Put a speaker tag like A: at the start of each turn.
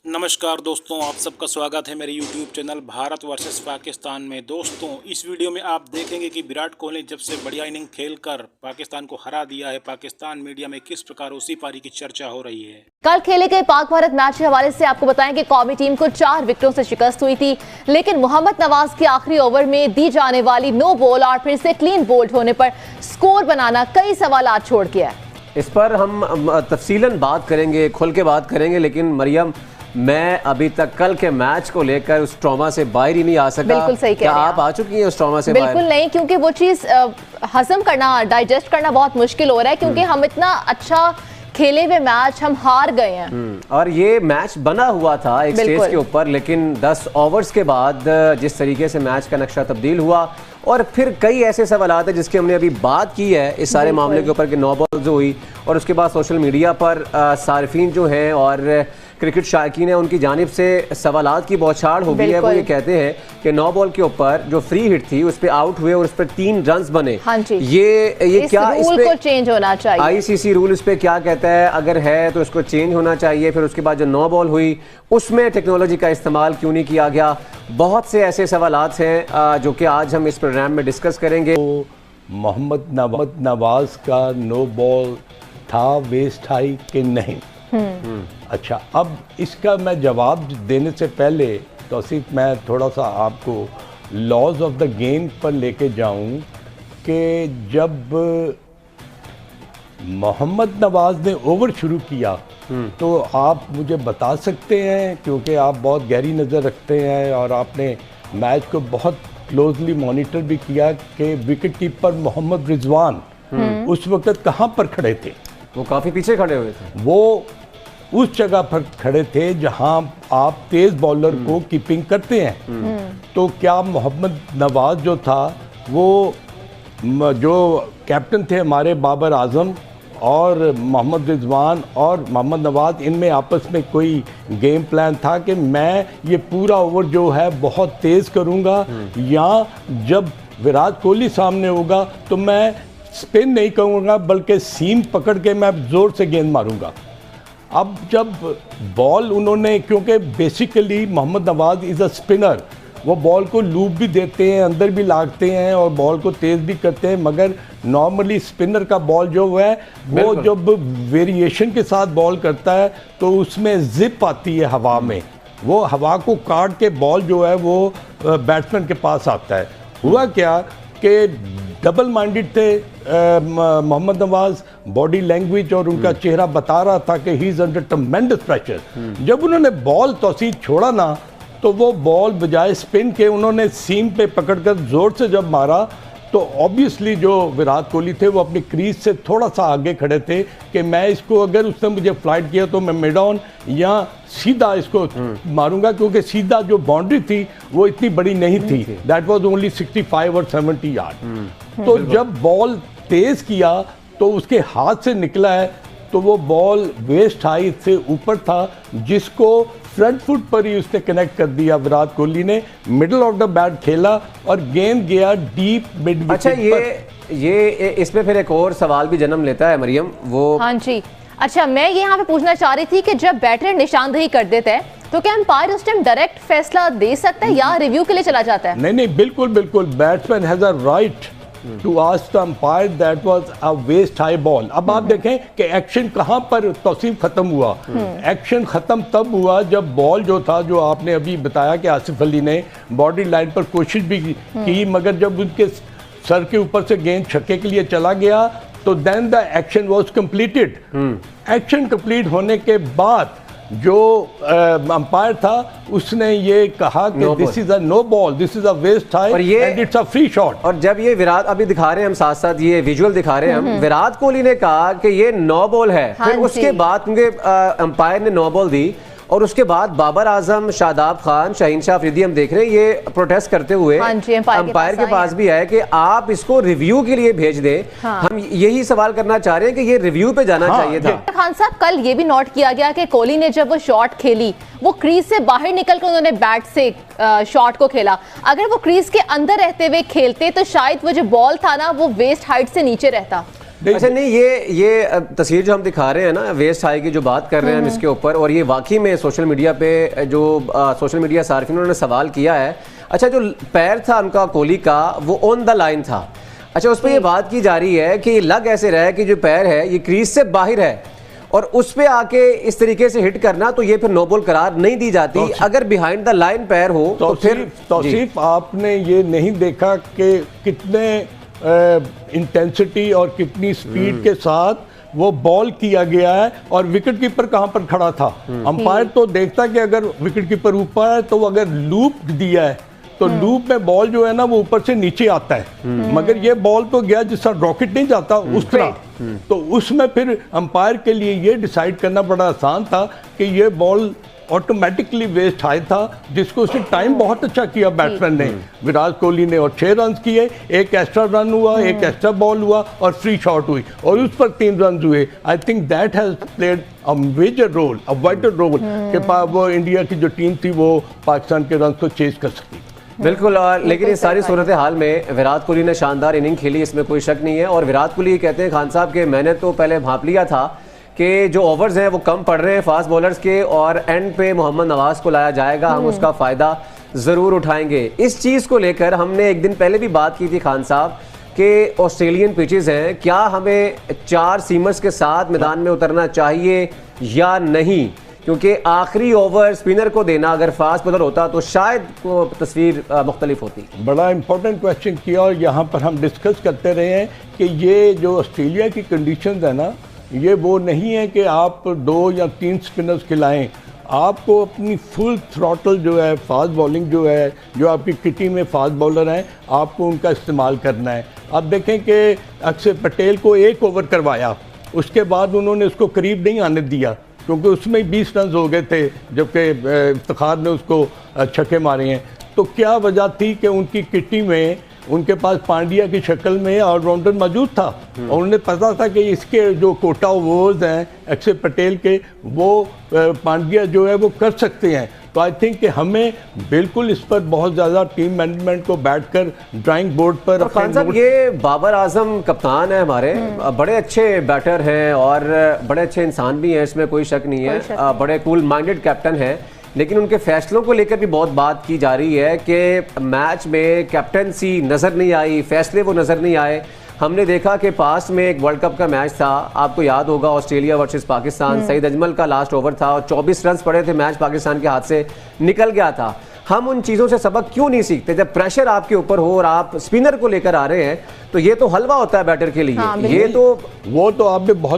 A: नमस्कार दोस्तों, आप सबका स्वागत है मेरे YouTube channel Bharat versus Pakistan में। दोस्तों, इस वीडियो में आप देखेंगे कि विराट कोहली जब से बढ़िया इनिंग खेलकर पाकिस्तान को हरा दिया है, पाकिस्तान मीडिया में किस प्रकार उसी पारी की चर्चा हो रही है।
B: कल खेले गए पाक भारत मैच के हवाले से आपको बताएं कि कौमी टीम को 4 विकेटों से शिकस्त हुई थी, लेकिन मोहम्मद नवाज के आखिरी ओवर में दी जाने वाली नो बॉल और फिर से क्लीन बोल्ड होने पर स्कोर बनाना कई सवालात छोड़ के है।
C: इस पर हम तफसीलन बात करेंगे, खुल के बात करेंगे, लेकिन मरियम, मैं अभी तक कल के मैच को लेकर उस ट्रॉमा से बाहर ही नहीं आ सका।
B: बिल्कुल सही कह रहे हैं
C: आप आ चुकी हैं उस ट्रॉमा से?
B: बिल्कुल नहीं, क्योंकि वो चीज़ हजम करना, डाइजेस्ट करना बहुत मुश्किल हो रहा है, क्योंकि हम इतना अच्छा खेले हुए मैच हम हार गए हैं।
C: और ये मैच बना हुआ था एक स्टेज के ऊपर, लेकिन 10 ओवर्स के बाद जिस तरीके से मैच का नक्शा तब्दील हुआ और फिर कई ऐसे सवालात हैं जिसकी हमने अभी बात की है इस सारे मामले के ऊपर कि नो बॉल जो हुई, और उसके बाद सोशल मीडिया पर सार्फिन जो हैं और क्रिकेट शायकीन है उनकी जानिब से सवालात की बौछार हो गई है। वो ये कहते हैं कि नो बॉल के ऊपर जो फ्री हिट थी उस पर आउट हुए और उस पर 3 रन बने।
B: हाँ जी।
C: ये क्या
B: इस रूल को चेंज होना चाहिए?
C: आईसीसी रूल इस पे क्या कहता है? अगर है तो इसको चेंज होना चाहिए। फिर उसके बाद जो नो बॉल हुई उसमें टेक्नोलॉजी का इस्तेमाल क्यों नहीं किया गया? बहुत से ऐसे सवालात हैं जो कि आज हम इस प्रोग्राम में डिस्कस करेंगे।
D: तो मोहम्मद नवाज का नो बॉल था वेस्ट हाई कि नहीं? अच्छा, अब इसका मैं जवाब देने से पहले तौसीफ मैं थोड़ा सा आपको लॉज ऑफ द गेम पर लेके जाऊं कि जब मोहम्मद नवाज ने ओवर शुरू किया तो आप मुझे बता सकते हैं, क्योंकि आप बहुत गहरी नज़र रखते हैं और आपने मैच को बहुत क्लोजली मॉनिटर भी किया, कि विकेट कीपर मोहम्मद रिजवान उस वक्त कहाँ पर खड़े थे?
C: वो काफ़ी पीछे खड़े हुए थे।
D: वो उस जगह पर खड़े थे जहां आप तेज बॉलर को कीपिंग करते हैं। तो क्या मोहम्मद नवाज जो था, वो जो कैप्टन थे हमारे बाबर आजम और मोहम्मद रिजवान और मोहम्मद नवाज, इनमें आपस में कोई गेम प्लान था कि मैं ये पूरा ओवर जो है बहुत तेज़ करूंगा, या जब विराट कोहली सामने होगा तो मैं स्पिन नहीं करूंगा बल्कि सीम पकड़ के मैं ज़ोर से गेंद मारूंगा? अब जब बॉल उन्होंने, क्योंकि basically Mohammad Nawaz is a spinner, वो बॉल को लूप भी देते हैं, अंदर भी लागते हैं और बॉल को तेज़ भी करते हैं, मगर नॉर्मली स्पिनर का बॉल जो है वो जब वेरिएशन के साथ बॉल करता है तो उसमें जिप आती है हवा में, वो हवा को काट के बॉल जो है वो बैट्समैन के पास आता है। हुआ क्या कि डबल माइंडेड थे मोहम्मद नवाज, बॉडी लैंग्वेज और उनका चेहरा बता रहा था कि he is under tremendous pressure. जब उन्होंने बॉल तौसीफ छोड़ा ना, तो वो बॉल बजाय स्पिन के उन्होंने सीम पे पकड़कर जोर से जब मारा, तो ऑब्वियसली जो विराट कोहली थे वो अपनी क्रीज से थोड़ा सा आगे खड़े थे कि मैं इसको, अगर उसने मुझे फ्लाइट किया तो मैं मिड ऑन या सीधा इसको मारूंगा, क्योंकि सीधा जो बाउंड्री थी वो इतनी बड़ी नहीं थी, दैट वाज ओनली 65 और 70 यार्ड। तो जब बॉल तेज किया तो उसके हाथ से निकला है, तो वो बॉल वेस्ट हाई से ऊपर था, जिसको फ्रंट फुट पर ही उसने कनेक्ट कर दिया विराट कोहली ने। मिडल ऑफ द बैट खेला और गेंद गया डीप मिड विकेट।
C: अच्छा, ये इसमें फिर एक और सवाल भी जन्म लेता है मरियम, वो
B: हाँ जी। अच्छा, मैं ये यहाँ पे पूछना चाह रही थी कि जब बैटर निशानदेही कर देते हैं तो क्या अंपायर उस टाइम डायरेक्ट फैसला दे सकता है या रिव्यू के लिए चला जाता है?
D: नहीं, बिल्कुल batsman has a right to ask the umpire that was a waist high ball. अब आप देखें कि एक्शन कहां पर तौसीफ खत्म हुआ। एक्शन खत्म तब हुआ जब बॉल जो था, जो आपने अभी बताया कि आसिफ अली ने बॉडी लाइन पर कोशिश भी की, मगर जब उनके सर के ऊपर से गेंद छक्के के लिए चला गया तो then the action was completed. Action complete होने के बाद जो अंपायर था उसने ये कहा कि this is a no ball, this is a waist high and it's a free shot.
C: और जब ये विराट, अभी दिखा रहे हैं हम साथ साथ ये विजुअल दिखा रहे हैं हम, विराट कोहली ने कहा कि ये नो बॉल है।
B: हाँ,
C: फिर उसके बाद क्योंकि अंपायर ने नो बॉल दी और उसके बाद बाबर आजम, शादाब खान, शाहीन शाह अफरीदी हम देख रहे हैं ये प्रोटेस्ट करते हुए अंपायर के पास भी है कि आप इसको रिव्यू के लिए भेज दें। हाँ। हम यही सवाल करना चाह रहे हैं कि ये रिव्यू पे जाना चाहिए था।
B: खान साहब, कल ये भी नोट किया गया कि कोहली ने जब वो शॉट खेली, वो क्रीज से बाहर निकलकर उन्होंने बैट से शॉट को खेला। अगर वो क्रीज के अंदर रहते हुए खेलते तो शायद वो जो बॉल था ना वो वेस्ट हाइट से नीचे रहता।
C: अच्छा नहीं, ये तस्वीर जो हम दिखा रहे हैं ना वेस्ट हाई की जो बात कर रहे हैं हम इसके ऊपर, और ये वाकई में सोशल मीडिया पे जो सोशल मीडिया सार्फिन उन्होंने सवाल किया है। अच्छा, जो पैर था उनका कोहली का वो ऑन द लाइन था। अच्छा, उस पर ये बात की जा रही है कि ये लग ऐसे रहा है कि जो पैर है ये क्रीज से बाहर है और उस पे आके इस तरीके से हिट करना तो ये फिर नो बॉल करार नहीं दी जाती। अगर बिहाइंड द लाइन पैर हो तो फिर
D: तौसीफ आपने ये नहीं देखा कि कितने इंटेंसिटी और कितनी स्पीड के साथ वो बॉल किया गया है और विकेट कीपर कहां पर खड़ा था। अंपायर तो देखता कि अगर विकेट कीपर ऊपर है तो अगर लूप दिया है तो लूप में बॉल जो है ना वो ऊपर से नीचे आता है, मगर ये बॉल तो गया जिस तरह रॉकेट नहीं जाता उस तरह। तो उसमें फिर अंपायर के लिए ये डिसाइड करना बड़ा आसान था कि ये बॉल ऑटोमेटिकली वेस्ट हाई था, जिसको उसने टाइम बहुत अच्छा किया बैट्समैन ने, विराट कोहली ने, और 6 रन किए, एक एक्स्ट्रा रन हुआ, एक एक्स्ट्रा बॉल हुआ और फ्री शॉट हुई और उस पर 3 रन हुए। I think that has played a major role, a vital role कि वो इंडिया की जो टीम थी वो पाकिस्तान के रन को चेज कर सकी।
C: बिल्कुल। और लेकिन इस सारी सूरत हाल में विराट कोहली ने शानदार इनिंग खेली, इसमें कोई शक नहीं है। और विराट कोहली कहते हैं खान साहब के मैंने तो पहले भांप लिया था कि जो ओवर्स हैं वो कम पड़ रहे हैं फास्ट बॉलर्स के और एंड पे मोहम्मद नवाज को लाया जाएगा, हम उसका फ़ायदा ज़रूर उठाएंगे। इस चीज़ को लेकर हमने एक दिन पहले भी बात की थी खान साहब कि ऑस्ट्रेलियन पिचेस हैं, क्या हमें 4 सीमर्स के साथ मैदान में उतरना चाहिए या नहीं, क्योंकि आखिरी ओवर स्पिनर को देना अगर फास्ट बॉलर होता तो शायद वो तस्वीर मुख्तलिफ होती।
D: बड़ा इंपॉर्टेंट क्वेश्चन किया और यहाँ पर हम डिस्कस करते रहे हैं कि ये जो ऑस्ट्रेलिया की कंडीशंस है ना, ये वो नहीं है कि आप 2 या 3 स्पिनर्स खिलाएं। आपको अपनी फुल थ्रॉटल जो है फास्ट बॉलिंग जो है, जो आपकी किटी में फास्ट बॉलर हैं, आपको उनका इस्तेमाल करना है। आप देखें कि अक्षर पटेल को 1 ओवर करवाया, उसके बाद उन्होंने उसको करीब नहीं आने दिया क्योंकि उसमें 20 रन हो गए थे, जबकि इफ्तिखार ने उसको छक्के मारे हैं। तो क्या वजह थी कि उनकी किटी में उनके पास पांड्या की शक्ल में ऑलराउंडर मौजूद था और उन्हें पता था कि इसके जो कोटा ओवर्स हैं अक्षर पटेल के, वो पांड्या जो है वो कर सकते हैं। तो आई थिंक कि हमें बिल्कुल इस पर बहुत ज़्यादा टीम मैनेजमेंट को बैठकर ड्राइंग बोर्ड पर।
C: खान साहब, ये बाबर आजम कप्तान है हमारे, बड़े अच्छे बैटर हैं और बड़े अच्छे इंसान भी हैं, इसमें कोई शक नहीं है, बड़े कूल माइंडेड कैप्टन हैं, लेकिन उनके फैसलों को लेकर भी बहुत बात की जा रही है कि मैच में कैप्टनसी नज़र नहीं आई, फैसले वो नज़र नहीं आए। हमने देखा कि पास में एक वर्ल्ड कप का मैच था, आपको याद होगा, ऑस्ट्रेलिया वर्सेस पाकिस्तान, सईद अजमल का लास्ट ओवर था और 24 रन पड़े थे, मैच पाकिस्तान के हाथ से निकल गया था। हम उन चीज़ों से सबक क्यों नहीं सीखते? जब प्रेशर आपके ऊपर हो और आप स्पिनर को लेकर आ रहे हैं तो ये तो हलवा होता है बैटर के लिए। ये तो
D: वो तो आपने बहुत